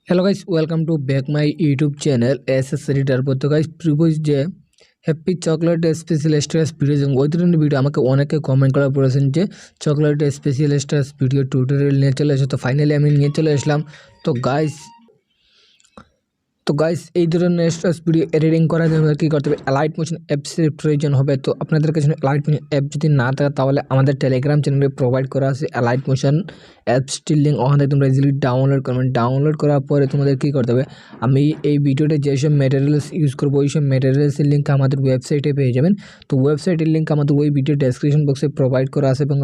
Hello guys, welcome to back my YouTube channel SS reader. তো guys, previous যে happy chocolate special stress video ওই ধরনের video আমাকে অনেকে কমেন্ট করা বলেছেন যে chocolate special stress video tutorial নিয়ে চলে এসে। তো ফাইনালি আমি নিয়ে চলে আসলাম। তো গাইস এই ধরনের স্ট্রেস ভিডিও এডিটিং করার জন্য কী করতে হবে, অ্যালাইট মোশন অ্যাপসের প্রয়োজন হবে। তো আপনাদের কাছে অ্যালাইট মোশন অ্যাপ যদি না থাকে তাহলে আমাদের টেলিগ্রাম চ্যানেলে প্রোভাইড করা আছে অ্যালাইট মোশন অ্যাপসটির লিঙ্ক। ওখান থেকে তোমরা ইজিলি ডাউনলোড করবেন। ডাউনলোড করার পরে তোমাদের কী করতে হবে, আমি এই ভিডিওতে যেসব ম্যাটেরিয়ালস ইউজ করবো ওই সব ম্যাটেরিয়ালসের লিঙ্ক আমাদের ওয়েবসাইটে পেয়ে যাবেন। তো ওয়েবসাইটের লিঙ্ক আমাদের ওই ভিডিও ডেসক্রিপশন বক্সে প্রোভাইড করা আছে এবং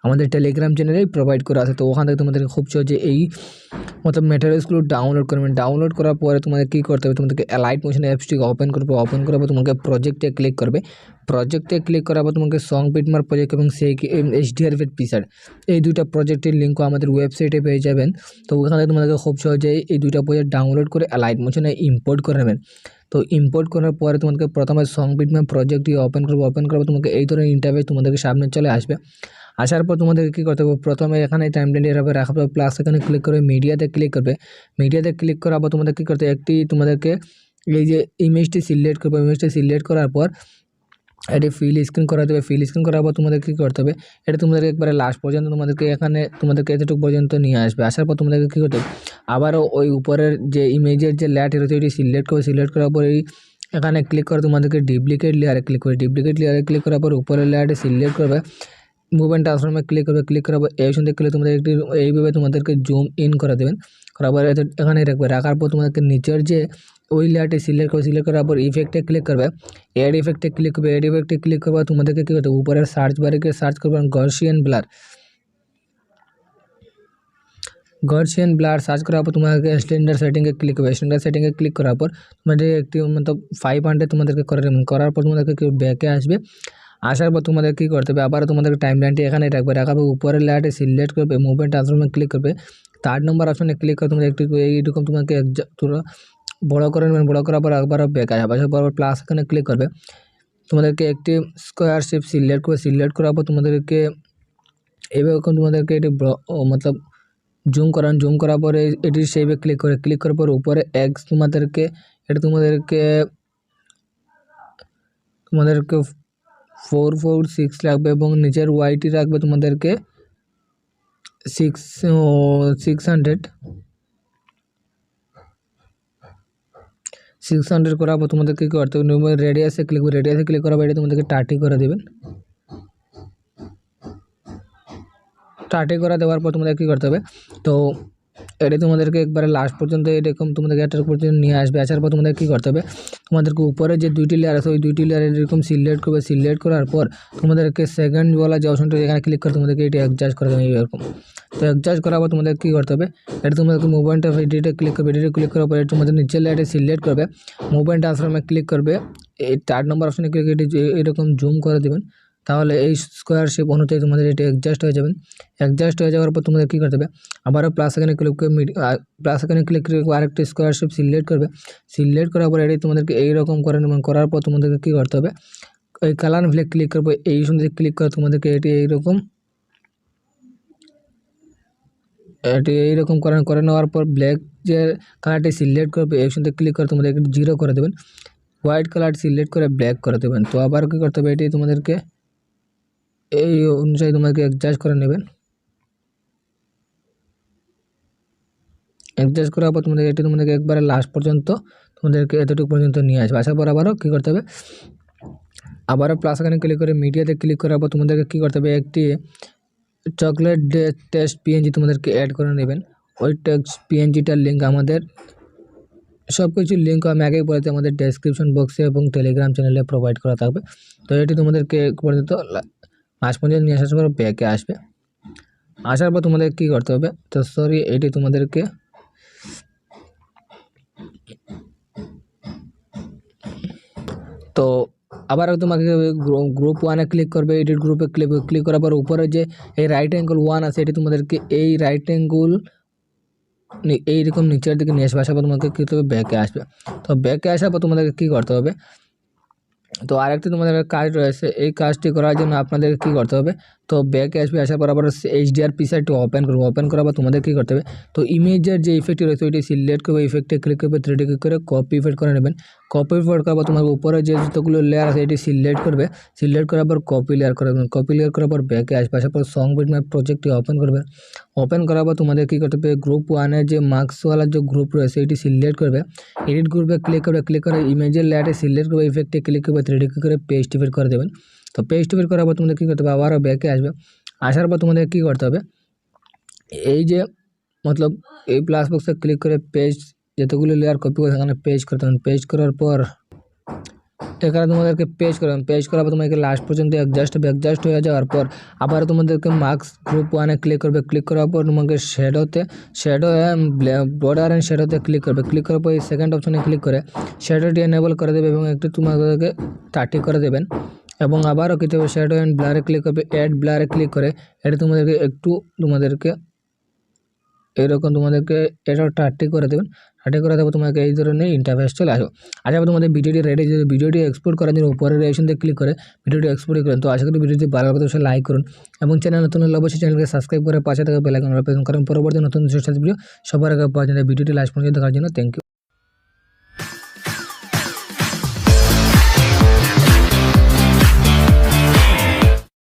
আমাদের টেলিগ্রাম চ্যানেলেই প্রোভাইড করা আছে। তো ওখান থেকে তোমাদের খুব সহজে এই ম্যাটেরিয়ালসগুলো ডাউনলোড করবেন। ডাউনলোড করার পরে তোমাদের কী করতে হবে, তোমাদেরকে অ্যালাইট মোশন অ্যাপসটিকে ওপেন করবে। ওপেন করার পর তোমাকে প্রজেক্টে ক্লিক করবে। প্রজেক্টে ক্লিক করার পর তোমাকে সং পিটমার প্রজেক্ট এবং সেই HDR পিসার এই দুইটা প্রজেক্টের লিঙ্কও আমাদের ওয়েবসাইটে পেয়ে যাবেন। তো ওখানে তোমাদেরকে খুব সহজেই এই দুইটা প্রজেক্ট ডাউনলোড করে অ্যালাইট মোশনে ইম্পোর্ট করে নেবেন। তো ইম্পোর্ট করার পরে তোমাদেরকে প্রথমে সং পিটমার প্রজেক্টটি ওপেন করবে। ওপেন করার পর তোমাকে এই ধরনের ইন্টারফেস তোমাদেরকে সামনে চলে আসবে। আসার পর তোমাদেরকে কী করতে হবে, প্রথমে এখানে টাইমলাইন এভাবে রাখা হবে, প্লাস এখানে ক্লিক করে মিডিয়াতে ক্লিক করবে। মিডিয়াতে ক্লিক করার পর তোমাদের কী করতে হবে, তোমাদেরকে এই যে ইমেজটি সিলেক্ট করবে। ইমেজটি সিলেক্ট করার পর এটি ফিল স্ক্রিন করা দেবে। ফিল স্ক্রিন করার পর তোমাদের কী করতে হবে, এটা তোমাদেরকে একবারে লাস্ট পর্যন্ত তোমাদেরকে এতটুকু পর্যন্ত নিয়ে আসবে। আসার পর তোমাদেরকে কী করতে হবে, আবারও ওই উপরের যে ইমেজের যে লেয়ারটি রয়েছে ওইটি সিলেক্ট করবে। সিলেক্ট করার পর এখানে ক্লিক করে তোমাদেরকে ডুপ্লিকেট লেয়ারে ক্লিক করে ডুপ্লিকেট লেয়ারে ক্লিক করার পর উপরের লেয়ারটি সিলেক্ট করবে। মুভমেন্ট ট্রান্সফর্মে ক্লিক করবে। ক্লিক করার পর এই অপশন থেকে তোমাদের এইভাবে তোমাদেরকে জুম ইন করে দেবেন। করার পর এখানে রাখবে। রাখার পর তোমাদেরকে নিচের যে ওই লেয়ারটি সিলেক্ট করার পর ইফেক্টে ক্লিক করবে। এড ইফেক্টে ক্লিক করবে। এড ইফেক্টে ক্লিক করবে। তোমাদেরকে কী করতে হবে, উপরের সার্চ বারে সার্চ করবে গর্সিয়ান ব্লার সার্চ করার পর তোমাদেরকে স্ট্যান্ডার্ড সেটিংয়ে ক্লিক করবে। স্ট্যান্ডার্ড সেটিংয়ে ক্লিক করার পর তোমাদের একটি 500 তোমাদেরকে করে দেবেন। করার পর তোমাদেরকে কেউ ব্যাকে আসবে। আসার পর তোমাদের কী করতে হবে, আবারও তোমাদের টাইমলাইনটি এখানে রাখবে। রাখার পর উপরের লেয়ারটি সিলেক্ট করবে। মুভমেন্ট ট্রান্সফর্মে ক্লিক করবে। 3 নম্বর অপশনে ক্লিক করে তোমরা একটু এইরকম তোমাকে বড়ো করে নেবেন। বড়ো করার পর একবারও ব্যাক আসবে। আসার পর প্লাস এখানে ক্লিক করবে। তোমাদেরকে একটি স্কোয়ার শেপ সিলেক্ট করবে। সিলেক্ট করার পর তোমাদেরকে এইরকম তোমাদেরকে এটি জুম করার পরে এটির শেপে ক্লিক করার পর উপরে এক্স তোমাদেরকে 446 রাখবে এবং নিচের ওয়াইটি রাখবে তোমাদেরকে 600 করার পর তোমাদেরকে কী করতে হবে, রেডিয়াসে ক্লিক করার পর এটা তোমাদেরকে 30 করে দেবেন। 30 করে দেওয়ার পর তোমাদের কী করতে হবে, তো এটা তোমাদেরকে একবারে লাস্ট পর্যন্ত এরকম তোমাদেরকে একটা পর্যন্ত নিয়ে আসবে। আসার পর তোমাদের কী করতে হবে, তোমাদেরকে উপরে যে 2টি লেয়ার আছে ওই 2টি লেয়ার এরকম সিলেক্ট করবে। সিলেক্ট করার পর তোমাদেরকে সেকেন্ড বলা যে অপশনটা এখানে ক্লিক করে তোমাদেরকে এটি অ্যাডজাস্ট করে দেবে এরকম। তো অ্যাডজাস্ট করার পর তোমাদের কী করতে হবে, এটা তোমাদেরকে মুভমেন্ট অফ এডিটে ক্লিক করবে। এডিটে ক্লিক করার পর তোমাদের নিচের লেয়ারে সিলেক্ট করবে। মুভমেন্ট ট্রান্সফর্মে ক্লিক করবে। এই 4 নম্বর অপশনে ক্লিক করে এটি এরকম জুম করে দেবেন। তাহলে এই স্কোয়ার শেপ অনুযায়ী তোমাদের এটা অ্যাডজাস্ট হয়ে যাবেন। অ্যাডজাস্ট হয়ে যাওয়ার পর তোমাদের কী করতে হবে, আবারও প্লাস এখানে ক্লিক করে আরেকটি স্কোয়ার শেপ সিলেক্ট করবে। সিলেক্ট করার পর এটি তোমাদেরকে এইরকম করে নেবেন। করার পর তোমাদেরকে কী করতে হবে, ওই কালার ফ্লেক ক্লিক করবে। এই সুন্দর ক্লিক করে তোমাদেরকে এটি এইরকম করে নেওয়ার পর ব্ল্যাক যে কালারটি সিলেক্ট করবে এই সুন্দর ক্লিক করে তোমাদেরকে 0 করে দেবেন। হোয়াইট কালার সিলেক্ট করে ব্ল্যাক করে দেবেন। তো আবার কী করতে হবে, এটি তোমাদেরকে এই অনুযায়ী তোমাকে অ্যাডজাস্ট করে নেবেন। অ্যাডজাস্ট করার পর তোমাদেরকে একবারে লাস্ট পর্যন্ত তোমাদেরকে এতটুকু পর্যন্ত নিয়ে আসবে। আসার পর আবারও কী করতে হবে, আবারও প্লাস এখানে ক্লিক করে মিডিয়াতে ক্লিক করার পর তোমাদেরকে কী করতে হবে, একটি চকলেট টেস্ট PNG তোমাদেরকে অ্যাড করে নেবেন। ওই টেক্সট PNGটার লিঙ্ক আমাদের সব কিছুর লিঙ্ক আমি আগেই বলেছি আমাদের ডেসক্রিপশন বক্সে এবং টেলিগ্রাম চ্যানেলে প্রোভাইড করা থাকবে। তো এটি তোমাদেরকে পর্যন্ত লাস্ট পর্যন্ত নিয়ে আসার পর ব্যাকে আসবে। আসার পর তোমাদের কী করতে হবে, তো এটি তোমাদেরকে তো আবারও তোমাকে গ্রুপ 1-এ ক্লিক করবে। এডিট গ্রুপে ক্লিক করার পর উপরে যে এই রাইট অ্যাঙ্গেল 1 আছে এটি তোমাদেরকে এই রাইট অ্যাঙ্গেল এইরকম নিচের দিকে নিয়ে আসবে। আসার পর তোমাকে কী করতে হবে, ব্যাকে আসবে। তো ব্যাকে আসার পর তোমাদেরকে কী করতে হবে, তো আরেকটি তোমাদের কাজ রয়েছে, এই কাজটি করার জন্য আপনাদের কী করতে হবে, তো ব্যাকে আসবে, আসার পর আবার HDR পিকচারটি ওপেন করবো, ওপেন করার পর তোমাদের কী করতে হবে, তো ইমেজের যে ইফেক্টটি রয়েছে ওইটি সিলেক্ট করবে, ইফেক্টে ক্লিক করবে, 3D ক্লিক করে কপি ইফেক্ট করে নেবেন। কপি ইফেক্ট করার পর তোমার উপরে যে যতগুলো লেয়ার আছে এটি সিলেক্ট করবে, সিলেক্ট করার পর কপি লেয়ার করে দেবেন, কপি লেয়ার করার পর ব্যাকে আসবে, আসার পর সং বিটম্যাপ প্রজেক্টটি ওপেন করবে, ওপেন করার পর তোমাদের কী করতে হবে, গ্রুপ 1-এর যে মার্কসওয়ালা যে গ্রুপ রয়েছে এটি সিলেক্ট করবে, এডিট গ্রুপে ক্লিক করবে, ক্লিক করে ইমেজের লেয়ারটি সিলেক্ট করবে, ইফেক্টে ক্লিক করবে, 3D ক্লিক করে পেস্ট ইফেক্ট করে দেবেন। তো পেস্ট ইফেক্ট করার পর তোমাদের কী করতে হবে, আবারও ব্যাকে আসবে, আসার পর তোমাদের কী করতে হবে, এই যে মতলব এই প্লাস বক্সে ক্লিক করে পেস্ট যতগুলো লেয়ার কপি করে সেখানে পেস্ট করতে হবে, পেস্ট করার পর এখানে তোমাদেরকে পেস্ট করবেন, পেস্ট করার পর তোমাকে লাস্ট পর্যন্ত অ্যাডজাস্ট হবে, অ্যাডজাস্ট হয়ে যাওয়ার পর আবার তোমাদেরকে মার্কস গ্রুপ 1-এ ক্লিক করবে, ক্লিক করার পর তোমাকে শ্যাডো বর্ডার অ্যান্ড শ্যাডোতে ক্লিক করবে, ক্লিক করার পর এই সেকেন্ড অপশনে ক্লিক করে শ্যাডোটি এনেবল করে দেবে এবং একটু তোমাদেরকে 30 করে দেবেন এবং আবারও কী হবে, শ্যাডো অ্যান্ড ব্লারে ক্লিক করবে, অ্যাড ব্লারে ক্লিক করে এটা তোমাদেরকে এরকম তোমাদেরকে এটাও 30 করে দেবেন, 30 করে দেবো, তোমাকে এই ধরনের ইন্টারফেস চলে আসবে। আশা করি তোমাদের ভিডিওটি রেডি, যদি ভিডিওটি এক্সপোর্ট করার জন্য উপরের অপশনতে ক্লিক করে ভিডিওটি এক্সপোর্ট করেন। তো আশা করি ভিডিওটি ভালো লাগলে অবশ্যই লাইক করুন এবং চ্যানেল নতুন হলে অবশ্যই চ্যানেলকে সাবস্ক্রাইব করে পাশে থাকা বেল আইকন প্রেস করুন, কারণ পরবর্তী নতুন ভিডিও সবার আগে পাওয়ার জন্য ভিডিওটি লাস্ট পর্যন্ত দেখার জন্য থ্যাংক ইউ।